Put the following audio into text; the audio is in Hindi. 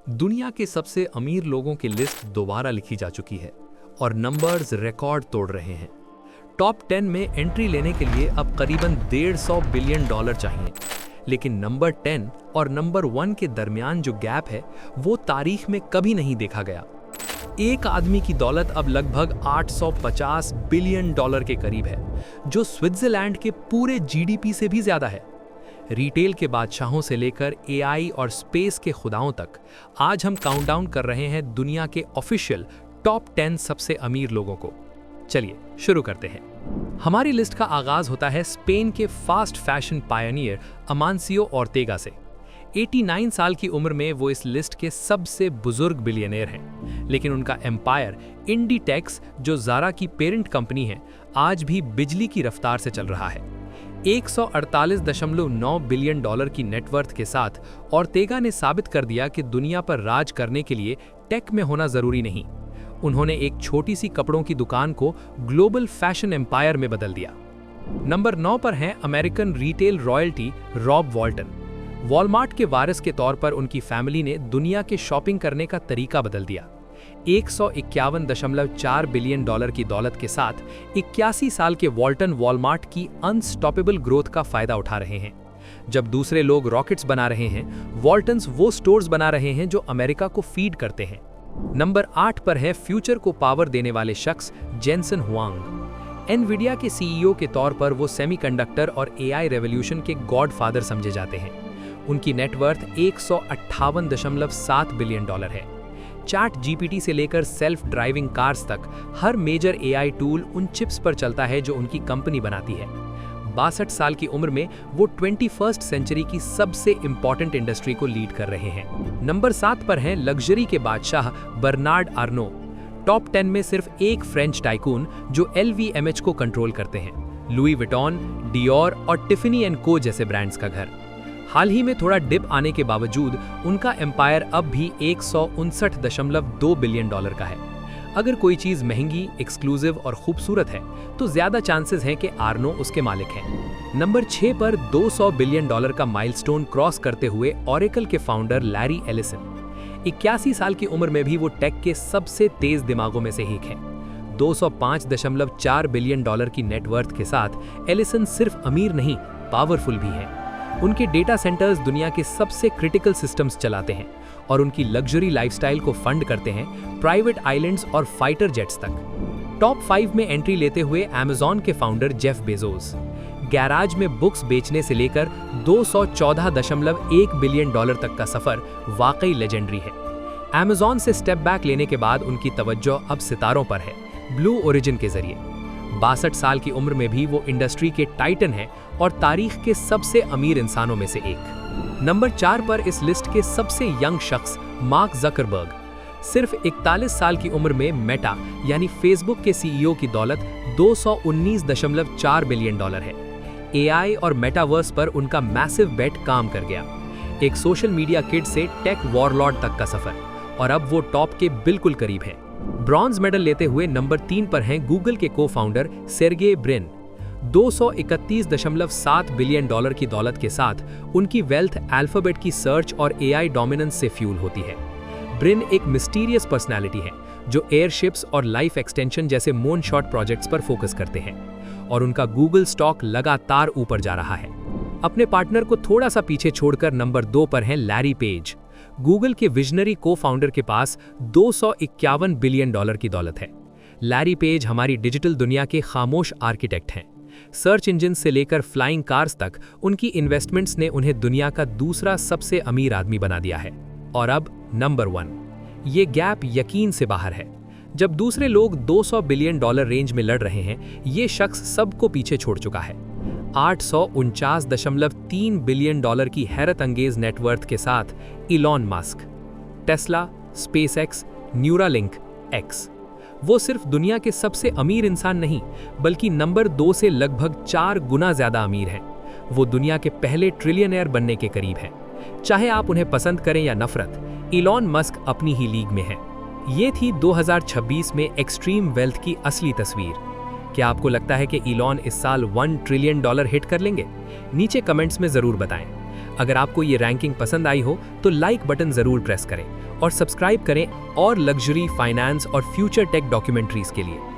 दुनिया के सबसे अमीर लोगों की लिस्ट दोबारा लिखी जा चुकी है और नंबर्स रिकॉर्ड तोड़ रहे हैं। टॉप 10 में एंट्री लेने के लिए अब करीबन $150 बिलियन चाहिए, लेकिन नंबर 10 और नंबर 1 के दरमियान जो गैप है वो तारीख में कभी नहीं देखा गया। एक आदमी की दौलत अब लगभग $850 बिलियन के करीब है, जो स्विट्जरलैंड के पूरे जीडीपी से भी ज्यादा है। रिटेल के बादशाहों से लेकर एआई और स्पेस के खुदाओं तक आज हम काउंटडाउन कर रहे हैं दुनिया के ऑफिशियल टॉप 10 सबसे अमीर लोगों को। चलिए शुरू करते हैं। हमारी लिस्ट का आगाज होता है स्पेन के फास्ट फैशन पायनियर अमानसियो ओर्तेगा से। 89 साल की उम्र में वो इस लिस्ट के सबसे बुजुर्ग बिलियनेयर हैं, लेकिन उनका एम्पायर इंडीटेक्स, जो ज़ारा की पेरेंट कंपनी है, आज भी बिजली की रफ्तार से चल रहा है। $148.9 बिलियन की नेटवर्थ के साथ ओर्तेगा ने साबित कर दिया कि दुनिया पर राज करने के लिए टेक में होना जरूरी नहीं। उन्होंने एक छोटी सी कपड़ों की दुकान को ग्लोबल फैशन एम्पायर में बदल दिया। नंबर 9 पर हैं American retail royalty Rob Walton. Walmart के वारिस के तौर पर उनकी फैमिली ने दुनिया के शॉपिंग करने का तरीका बदल दिया। $151.4 बिलियन की दौलत के साथ 81 साल के वॉल्टन वॉलमार्ट की अनस्टॉपेबल ग्रोथ का फायदा उठा रहे हैं। जब दूसरे लोग रॉकेट्स बना रहे हैं, वॉल्टन्स वो स्टोर्स बना रहे हैं जो अमेरिका को फीड करते हैं। नंबर 8 पर है फ्यूचर को पावर देने वाले शख्स जेनसन हुआंग। एनवीडिया के सीईओ के तौर पर वो सेमीकंडक्टर और एआई रेवोल्यूशन के गॉडफादर समझे जाते हैं। उनकी नेटवर्थ $158.7 बिलियन है। चैट जीपीटी से लेकर सेल्फ ड्राइविंग कार्स तक हर मेजर एआई टूल उन चिप्स पर चलता है जो उनकी कंपनी बनाती है। 62 साल की उम्र में वो 21st सेंचुरी की सबसे इंपॉर्टेंट इंडस्ट्री को लीड कर रहे हैं। नंबर 7 पर हैं लग्जरी के बादशाह बर्नार्ड आर्नो। टॉप 10 में सिर्फ एक फ्रेंच टाइकून जो LVMH को कंट्रोल करते हैं, लुई विटॉन, डियोर और टिफनी एंड को जैसे ब्रांड्स का घर। हाल ही में थोड़ा डिप आने के बावजूद उनका एम्पायर अब भी $159.2 बिलियन का है। अगर कोई चीज महंगी, एक्सक्लूसिव और खूबसूरत है तो ज्यादा चांसेस हैं कि आर्नो उसके मालिक हैं। नंबर 6 पर $200 बिलियन का माइलस्टोन क्रॉस करते हुए ओरेकल के फाउंडर लैरी एलिसन। 81 साल की उम्र में भी वो टेक के सबसे तेज दिमागों में से एक हैं। $205.4 बिलियन की नेटवर्थ के साथ एलिसन सिर्फ अमीर नहीं, पावरफुल भी हैं। उनके डेटा सेंटर्स दुनिया के सबसे क्रिटिकल सिस्टम्स चलाते हैं और उनकी लग्जरी लाइफस्टाइल को फंड करते हैं, प्राइवेट आइलैंड्स और फाइटर जेट्स तक। टॉप 5 में एंट्री लेते हुए अमेज़न के फाउंडर जेफ बेजोस। गैराज में बुक्स बेचने से लेकर $214.1 बिलियन तक का सफर वाकई लेजेंडरी है। अमेज़न से स्टेप बैक लेने के बाद उनकी तवज्जो अब सितारों पर है, ब्लू ओरिजिन के जरिए। 62 साल की उम्र में भी वो इंडस्ट्री के टाइटन हैं और तारीख के सबसे अमीर इंसानों में से एक। नंबर 4 पर इस लिस्ट के सबसे यंग शख्स मार्क ज़करबर्ग। सिर्फ 41 साल की उम्र में मेटा यानी फेसबुक के सीईओ की दौलत $219.4 बिलियन है। एआई और मेटावर्स पर उनका मैसिव बेट काम कर गया। एक सोशल मीडिया किड से टेक वॉरलॉर्ड तक का सफर, और अब वो टॉप के बिल्कुल करीब हैं। ब्रॉन्ज मेडल लेते हुए नंबर 3 पर हैं गूगल के को-फाउंडर सेर्गेई ब्रिन। $231.7 बिलियन की दौलत के साथ उनकी वेल्थ अल्फाबेट की सर्च और एआई डोमिनेंस से फ्यूल होती है। ब्रिन एक मिस्टीरियस पर्सनालिटी है जो एयरशिप्स और लाइफ एक्सटेंशन जैसे मून शॉट प्रोजेक्ट्स पर फोकस करते हैं, और उनका गूगल स्टॉक लगातार ऊपर जा रहा है। अपने पार्टनर को थोड़ा सा पीछे छोड़कर नंबर 2 पर हैं लैरी पेज। गूगल के विजनरी को-फाउंडर के पास $251 बिलियन की दौलत है। लैरी पेज हमारी डिजिटल दुनिया के खामोश आर्किटेक्ट हैं। सर्च इंजन से लेकर फ्लाइंग कार्स तक उनकी इन्वेस्टमेंट्स ने उन्हें दुनिया का दूसरा सबसे अमीर आदमी बना दिया है। और अब नंबर 1, ये गैप यकीन से बाहर है। जब दूसरे लोग $200 बिलियन रेंज में लड़ रहे हैं, ये शख्स सबको पीछे छोड़ चुका है। $849.3 बिलियन की हैरत अंगेज नेटवर्थ के साथ Elon Musk, Tesla, SpaceX, Neuralink, x. वो सिर्फ दुनिया के सबसे अमीर इंसान नहीं, बल्कि नंबर 2 से लगभग 4 गुना ज्यादा अमीर हैं। वो दुनिया के पहले ट्रिलियनेयर बनने के करीब हैं। चाहे आप उन्हें पसंद करें या नफरत, इलॉन मस्क अपनी ही लीग में हैं। ये थी 2026 में एक्सट्रीम वेल्थ की असली तस्वीर। क्या आपको लगता है कि इलॉन इस साल $1 ट्रिलियन हिट कर लेंगे? नीचे कमेंट्स में जरूर बताएं। अगर आपको ये रैंकिंग पसंद आई हो तो लाइक बटन जरूर प्रेस करें और सब्सक्राइब करें और लग्जरी फाइनेंस और फ्यूचर टेक डॉक्यूमेंट्रीज के लिए।